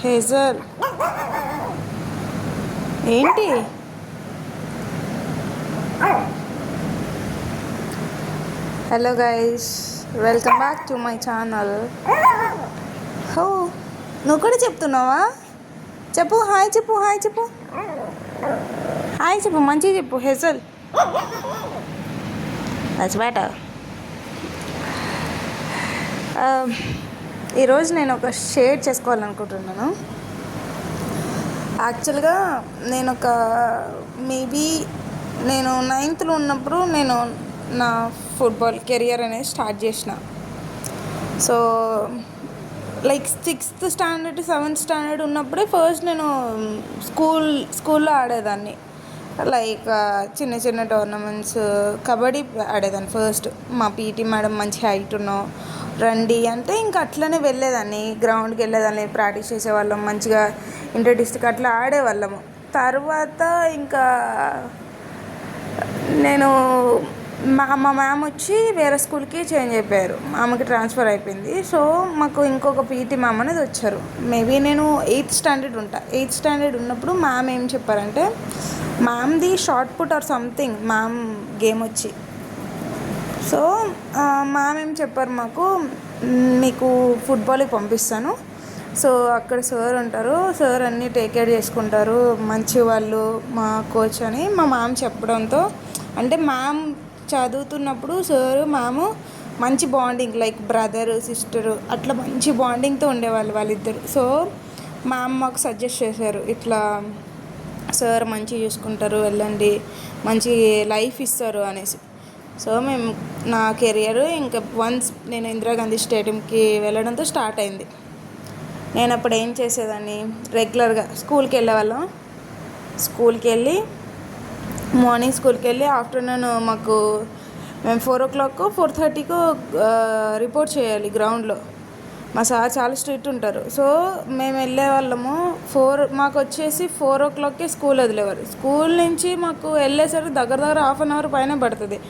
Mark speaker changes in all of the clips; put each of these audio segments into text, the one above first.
Speaker 1: Hazel ఏంటి? Hello guys, welcome back to my channel. హో, నువ్వు కూడా చెప్తున్నావా? చెప్పు, హాయ్ చెప్పు, హాయ్ చెప్పు, హాయ్ చెప్పు, మంచిగా చెప్పు హేజల్. That's better. ఈరోజు నేను ఒక షేర్ చేసుకోవాలనుకుంటున్నాను. యాక్చువల్గా మేబీ నేను 9th ఉన్నప్పుడు నేను నా ఫుట్బాల్ కెరియర్ అనేది స్టార్ట్ చేసిన. So like 6th standard 7th standard ఉన్నప్పుడే ఫస్ట్ నేను స్కూల్లో ఆడేదాన్ని. లైక్ చిన్న చిన్న టోర్నమెంట్స్ కబడ్డీ ఆడేదాన్ని. ఫస్ట్ మా పీటీ మేడం మంచి హైట్ ఉన్నావు రండి అంటే ఇంకా అట్లనే వెళ్ళేదాన్ని. గ్రౌండ్కి వెళ్ళేదాన్ని, ప్రాక్టీస్ చేసేవాళ్ళం, మంచిగా ఇంటర్ డిస్ట్రిక్ట్ అట్లా ఆడేవాళ్ళము. తర్వాత ఇంకా నేను మా మ్యామ్ వచ్చి వేరే స్కూల్కి చేంజ్ అయిపోయారు. ఆమెకి ట్రాన్స్ఫర్ అయిపోయింది. సో మాకు ఇంకొక పీటీ మ్యామ్ అనేది వచ్చారు. మేబీ నేను 8th స్టాండర్డ్ ఉంటా. 8th స్టాండర్డ్ ఉన్నప్పుడు మ్యామ్ ఏం చెప్పారంటే, మ్యామ్ది shot put or something ma'am game వచ్చి. సో మ్యామ్ ఏం చెప్పారు మాకు, మీకు ఫుట్బాల్కి పంపిస్తాను. సో అక్కడ సార్ ఉంటారు, సార్ అన్నీ టేక్ కేర్ చేసుకుంటారు, మంచి వాళ్ళు మా కోచ్ అని మా మ్యామ్ చెప్పడంతో, అంటే మ్యామ్ చదువుతున్నప్పుడు సారు మ్యాము మంచి బాండింగ్, లైక్ బ్రదరు సిస్టరు అట్లా మంచి బాండింగ్తో ఉండేవాళ్ళు వాళ్ళిద్దరు. సో మ్యామ్ మాకు సజెస్ట్ చేశారు, ఇట్లా సార్ మంచిగా చూసుకుంటారు, వెళ్ళండి, మంచి లైఫ్ ఇస్తారు అనేసి. సో నా కెరియర్ ఇంకా వన్స్ నేను ఇందిరాగాంధీ స్టేడియంకి వెళ్ళడంతో స్టార్ట్ అయింది. నేను అప్పుడు ఏం చేసేదాన్ని, రెగ్యులర్గా స్కూల్కి వెళ్ళేవాళ్ళం. స్కూల్కి వెళ్ళి మార్నింగ్ స్కూల్కి వెళ్ళి ఆఫ్టర్నూన్ మేము 4 o'clock 4:30 రిపోర్ట్ చేయాలి గ్రౌండ్లో. మా సార్ చాలా స్ట్రిక్ట్ ఉంటారు. సో మేము వెళ్ళే వాళ్ళము. మాకు వచ్చేసి 4 o'clock స్కూల్ వదిలేవారు. స్కూల్ నుంచి మాకు వెళ్ళేసరికి దగ్గర 1/2 hour పైన పడుతుంది.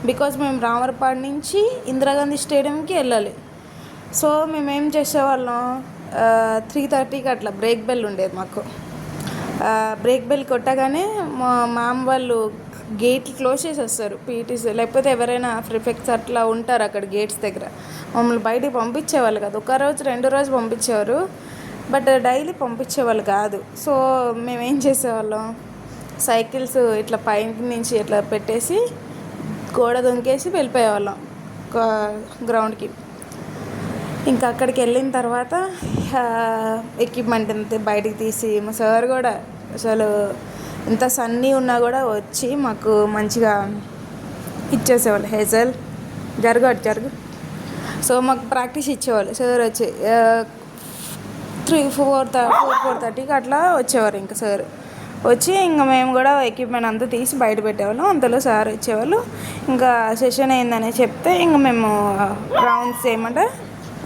Speaker 1: బికాజ్ మేము రామరపాడు నుంచి ఇందిరాగాంధీ స్టేడియంకి వెళ్ళాలి. సో మేమేం చేసేవాళ్ళం, 3:30కి అట్లా బ్రేక్ బెల్ ఉండేది మాకు. బ్రేక్ బెల్ కొట్టగానే మా మ్యామ్ వాళ్ళు గేట్లు క్లోజ్ చేసేస్తారు, పీటీస్ లేకపోతే ఎవరైనా ప్రిఫెక్ట్స్ అట్లా ఉంటారు అక్కడ గేట్స్ దగ్గర. మమ్మల్ని బయటికి పంపించేవాళ్ళు కాదు. 1 రోజు 2 రోజు పంపించేవారు, బట్ డైలీ పంపించేవాళ్ళు కాదు. సో మేమేం చేసేవాళ్ళం, సైకిల్స్ ఇట్లా పైన నుంచి ఇట్లా పెట్టేసి గోడ దొంకేసి వెళ్ళిపోయేవాళ్ళం గ్రౌండ్కి. ఇంకా అక్కడికి వెళ్ళిన తర్వాత ఎక్విప్మెంట్ అంతా బయటికి తీసి మా సార్ కూడా అసలు ఎంత సన్నీ ఉన్నా కూడా వచ్చి మాకు మంచిగా ఇచ్చేసేవాళ్ళు. హేజల్ జరుగు. సో మాకు ప్రాక్టీస్ ఇచ్చేవాళ్ళు సార్ వచ్చి 4:30కి అట్లా వచ్చేవారు. ఇంకా సార్ వచ్చి ఇంకా మేము కూడా ఎక్విప్మెంట్ అంతా తీసి బయట పెట్టేవాళ్ళం. అంతలో సార్ వచ్చేవాళ్ళు. ఇంకా సెషన్ అయిందని చెప్తే ఇంకా మేము రౌండ్స్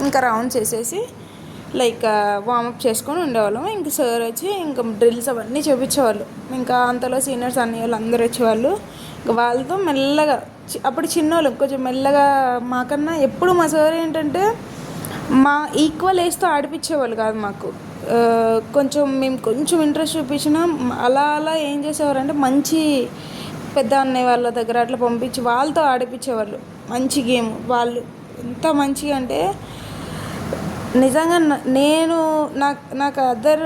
Speaker 1: ఇంకా రౌండ్స్ వేసేసి లైక్ వార్మప్ చేసుకొని ఉండేవాళ్ళం. ఇంక సార్ వచ్చి ఇంకా డ్రిల్స్ అవన్నీ చూపించేవాళ్ళు. ఇంకా అంతలో సీనియర్స్ అన్ని వాళ్ళు అందరూ వచ్చేవాళ్ళు. ఇంకా వాళ్ళతో మెల్లగా, అప్పుడు చిన్నోళ్ళు కొంచెం మెల్లగా మాకన్నా ఎప్పుడు మా సార్ ఏంటంటే మా ఈక్వల్ ఏజ్తో ఆడిపించేవాళ్ళు కాదు మాకు. మేము కొంచెం ఇంట్రెస్ట్ చూపించినా అలా ఏం చేసేవారంటే మంచి పెద్ద అన్నయ్య వాళ్ళ దగ్గర అట్లా పంపించి వాళ్ళతో ఆడిపించేవాళ్ళు. మంచి గేమ్ వాళ్ళు ఎంత మంచిగా అంటే నిజంగా నాకు అదర్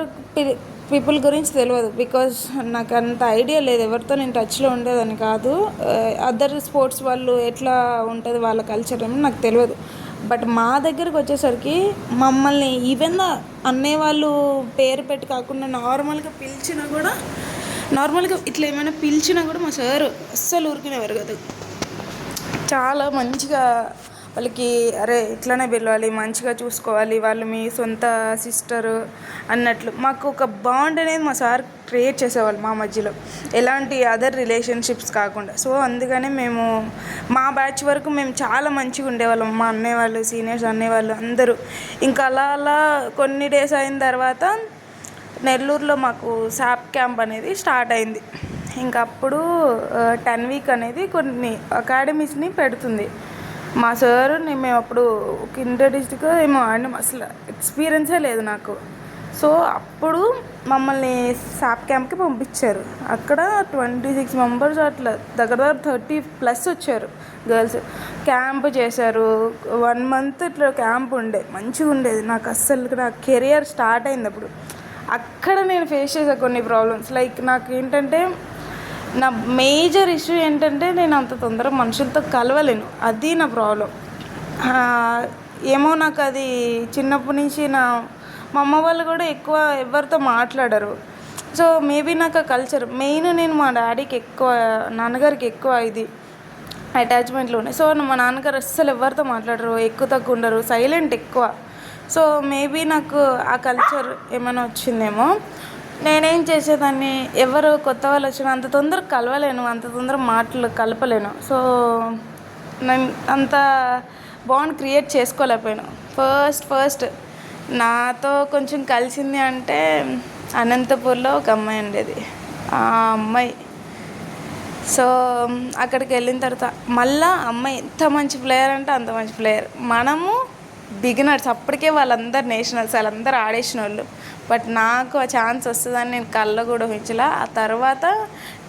Speaker 1: పీపుల్ గురించి తెలియదు. బికాజ్ నాకు అంత ఐడియా లేదు, ఎవరితో నేను టచ్లో ఉండేదని కాదు. అదర్ స్పోర్ట్స్ వాళ్ళు ఎట్లా ఉంటుంది వాళ్ళ కల్చర్ అని నాకు తెలియదు. బట్ మా దగ్గరకు వచ్చేసరికి మమ్మల్ని ఈవెన్ అన్నయ్య వాళ్ళు పేరు పెట్టి కాకుండా నార్మల్గా ఇట్లా ఏమైనా పిలిచినా కూడా మా సారు అస్సలు ఊరుకునేవారు కాదు. చాలా మంచిగా వాళ్ళకి అరే ఇట్లనే పిలవాలి, మంచిగా చూసుకోవాలి, వాళ్ళు మీ సొంత సిస్టరు అన్నట్లు మాకు ఒక బాండ్ అనేది మా సార్ క్రియేట్ చేసేవాళ్ళు మా మధ్యలో, ఎలాంటి అదర్ రిలేషన్షిప్స్ కాకుండా. సో అందుకనే మా బ్యాచ్ వరకు మేము చాలా మంచిగా ఉండేవాళ్ళం. మా అన్నయ్య వాళ్ళు, సీనియర్స్ అన్నయ్య వాళ్ళు అందరూ. ఇంకా అలా కొన్ని డేస్ అయిన తర్వాత నెల్లూరులో మాకు శాప్ క్యాంప్ అనేది స్టార్ట్ అయింది. ఇంకా అప్పుడు 10 week అనేది కొన్ని అకాడమీస్ని పెడుతుంది. మా సార్ మేము అప్పుడు ఇంటర్ డిస్ట్రిక్ట్ ఏమో ఆడినాం, అసలు ఎక్స్పీరియన్సే లేదు నాకు. సో అప్పుడు మమ్మల్ని సాప్ క్యాంప్కి పంపించారు. అక్కడ 26 మెంబర్స్ అట్లా దగ్గర దగ్గర 30+ వచ్చారు గర్ల్స్. క్యాంప్ చేశారు 1 మంత్. ఇట్లా క్యాంప్ మంచిగా ఉండేది. నాకు అస్సలు నా కెరియర్ స్టార్ట్ అయింది అప్పుడు. అక్కడ నేను ఫేస్ చేసే కొన్ని ప్రాబ్లమ్స్, లైక్ నాకు ఏంటంటే నా మేజర్ ఇష్యూ ఏంటంటే నేను అంత తొందరగా మనుషులతో కలవలేను. అది నా ప్రాబ్లం. ఏమో నాకు అది చిన్నప్పటి నుంచి మా అమ్మ వాళ్ళు కూడా ఎక్కువ ఎవరితో మాట్లాడరు. సో మేబీ నాకు ఆ కల్చర్ మెయిన్. నేను మా డాడీకి ఎక్కువ, నాన్నగారికి ఎక్కువ ఇది అటాచ్మెంట్లు ఉన్నాయి. సో మా నాన్నగారు అస్సలు ఎవరితో మాట్లాడరు, ఎక్కువ తక్కువ ఉండరు, సైలెంట్ ఎక్కువ. సో మేబీ నాకు ఆ కల్చర్ ఏమైనా వచ్చిందేమో. నేనేం చేసేదాన్ని, ఎవరు కొత్త వాళ్ళు వచ్చినా అంత తొందరగా కలవలేను, అంత తొందరగా మాటలు కలపలేను. సో నేను అంత బాండ్ క్రియేట్ చేసుకోలేకపోయాను. ఫస్ట్ నాతో కొంచెం కలిసింది అంటే అనంతపూర్లో ఒక అమ్మాయి ఉండేది. ఆ అమ్మాయి, సో అక్కడికి వెళ్ళిన తర్వాత మళ్ళీ అమ్మాయి ఎంత మంచి ప్లేయర్ అంటే అంత మంచి ప్లేయర్. మనము బిగినర్స్. అప్పటికే వాళ్ళందరూ నేషనల్స్, వాళ్ళందరూ ఆడేసిన వాళ్ళు. బట్ నాకు ఆ ఛాన్స్ వస్తుందని నేను కళ్ళ కూడా ఊహించలే. ఆ తర్వాత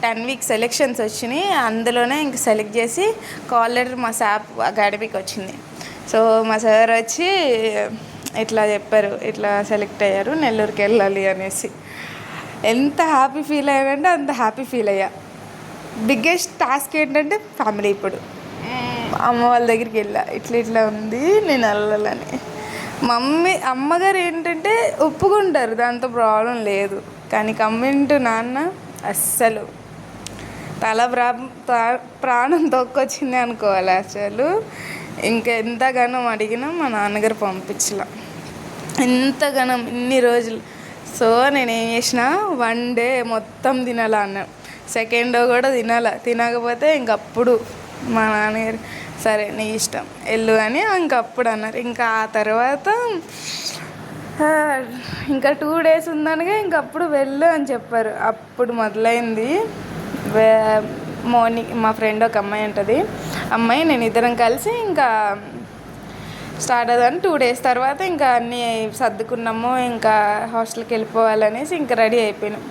Speaker 1: 10 వీక్స్ సెలెక్షన్స్ వచ్చినాయి. అందులోనే ఇంక సెలెక్ట్ చేసి కాల్ లెటర్ మా సాప్ అకాడమీకి వచ్చింది. సో మా సార్ వచ్చి ఇట్లా చెప్పారు, ఇట్లా సెలెక్ట్ అయ్యారు, నెల్లూరుకి వెళ్ళాలి అనేసి. ఎంత హ్యాపీ ఫీల్ అయ్యానంటే అంత హ్యాపీ ఫీల్ అయ్యా. బిగ్గెస్ట్ టాస్క్ ఏంటంటే ఫ్యామిలీ. ఇప్పుడు అమ్మ వాళ్ళ దగ్గరికి వెళ్ళా, ఇట్లా ఉంది నేను వెళ్ళాలని. అమ్మగారు ఏంటంటే ఒప్పుకుంటారు, దాంతో ప్రాబ్లం లేదు. కానీ కమ్మింటూ నాన్న అస్సలు ప్రాణం తొక్కొచ్చింది అనుకోవాలి అసలు. ఇంకెంతగానో అడిగినా మా నాన్నగారు పంపించలే, ఎంతగానం ఇన్ని రోజులు. సో నేనేం చేసిన, 1 డే మొత్తం తినాలా అన్నాను. సెకండ్ డే కూడా తినకపోతే ఇంకప్పుడు మా నాన్నగారు సరే నీ ఇష్టం వెళ్ళు అని ఇంకప్పుడు అన్నారు. ఇంకా ఆ తర్వాత ఇంకా 2 డేస్ ఉందనగా ఇంకప్పుడు వెళ్ళు అని చెప్పారు. అప్పుడు మొదలైంది. మార్నింగ్ మా ఫ్రెండ్ ఒక అమ్మాయి ఉంటుంది, అమ్మాయి నేను ఇద్దరం కలిసి ఇంకా స్టార్ట్ అవ్వదని 2 డేస్ తర్వాత ఇంకా అన్నీ సర్దుకున్నాము. ఇంకా హాస్టల్కి వెళ్ళిపోవాలనేసి ఇంకా రెడీ అయిపోయినాం.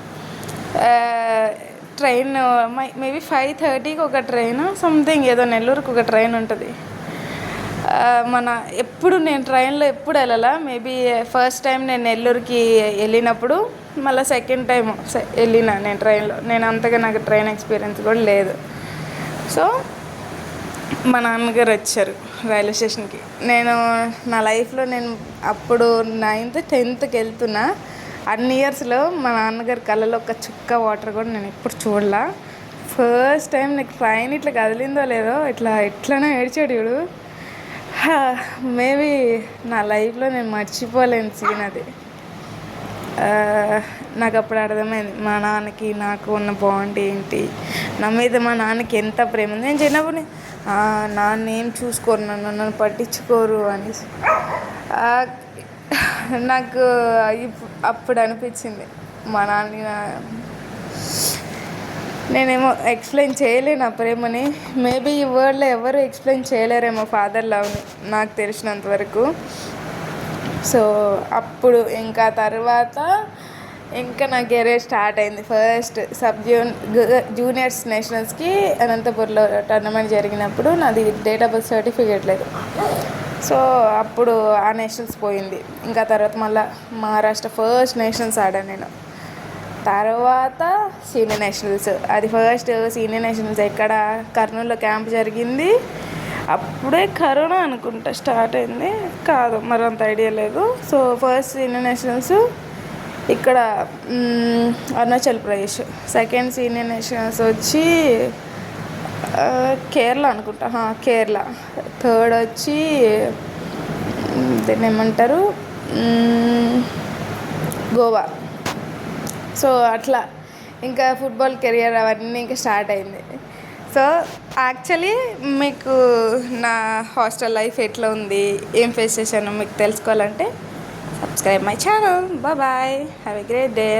Speaker 1: ట్రైన్ మేబీ 5:30కి ఒక ట్రైన్ సంథింగ్ ఏదో, నెల్లూరుకి ఒక ట్రైన్ ఉంటుంది. ఎప్పుడు నేను ట్రైన్లో ఎప్పుడు వెళ్ళాలా. మేబీ ఫస్ట్ టైం నేను నెల్లూరుకి వెళ్ళినప్పుడు, మళ్ళీ సెకండ్ టైం వెళ్ళిన నేను ట్రైన్లో. నేను అంతగా నాకు ట్రైన్ ఎక్స్పీరియన్స్ కూడా లేదు. సో మా నాన్నగారు వచ్చారు రైల్వే స్టేషన్కి. నేను నా లైఫ్లో నేను అప్పుడు 9th 10thకి వెళ్తున్నా. అన్ని ఇయర్స్లో మా నాన్నగారి కళ్ళలో ఒక చుక్క వాటర్ కూడా నేను ఎప్పుడు చూడలా. ఫస్ట్ టైం నాకు ట్రైన్ ఇట్లా కదిలిందో లేదో ఎట్లనో ఏడ్చాడు చూడు. మేబీ నా లైఫ్లో నేను మర్చిపోలేని సీన్ అది. నాకు అప్పుడు అర్థమైంది మా నాన్నకి నాకు ఉన్న బాండ్ ఏంటి, నా మీద మా నాన్నకి ఎంత ప్రేమ ఉంది. నేను చిన్నప్పుడు నాన్న ఏం చూసుకోరు, నన్ను పట్టించుకోరు అనేసి నాకు అప్పుడు అనిపించింది. మా నాన్న నేనేమో ఎక్స్ప్లెయిన్ చేయలేను ఆ ప్రేమని. మేబీ ఈ వరల్డ్లో ఎవరు ఎక్స్ప్లెయిన్ చేయలేరేమో ఫాదర్ లవ్ని నాకు తెలిసినంత వరకు. సో అప్పుడు ఇంకా తర్వాత ఇంకా నా కెరీర్ స్టార్ట్ అయింది. ఫస్ట్ జూనియర్స్ నేషనల్స్కి అనంతపూర్లో టోర్నమెంట్ జరిగినప్పుడు నాది డేట్ ఆఫ్ బర్త్ సర్టిఫికేట్ లేదు. సో అప్పుడు ఆ నేషనల్స్ పోయింది. ఇంకా తర్వాత మళ్ళీ మహారాష్ట్ర ఫస్ట్ నేషనల్స్ ఆడాను నేను. తర్వాత సీనియర్ నేషనల్స్, అది ఫస్ట్ సీనియర్ నేషనల్స్ ఎక్కడ కర్నూలులో క్యాంప్ జరిగింది. అప్పుడే కరోనా అనుకుంటా స్టార్ట్ అయింది, కాదు మరి అంత ఐడియా లేదు. సో ఫస్ట్ సీనియర్ నేషనల్స్ ఇక్కడ Arunachal Pradesh. Second senior nationals వచ్చి కేరళ అనుకుంటా, కేరళ. థర్డ్ వచ్చి దీన్ని ఏమంటారు, గోవా. సో అట్లా ఇంకా ఫుట్బాల్ కెరియర్ అవన్నీ ఇంకా స్టార్ట్ అయింది. సో యాక్చువల్లీ మీకు నా హాస్టల్ లైఫ్ ఎట్లా ఉంది, ఏం ఫేస్ చేశాను మీకు తెలుసుకోవాలంటే subscribe my channel. Bye, have a great day.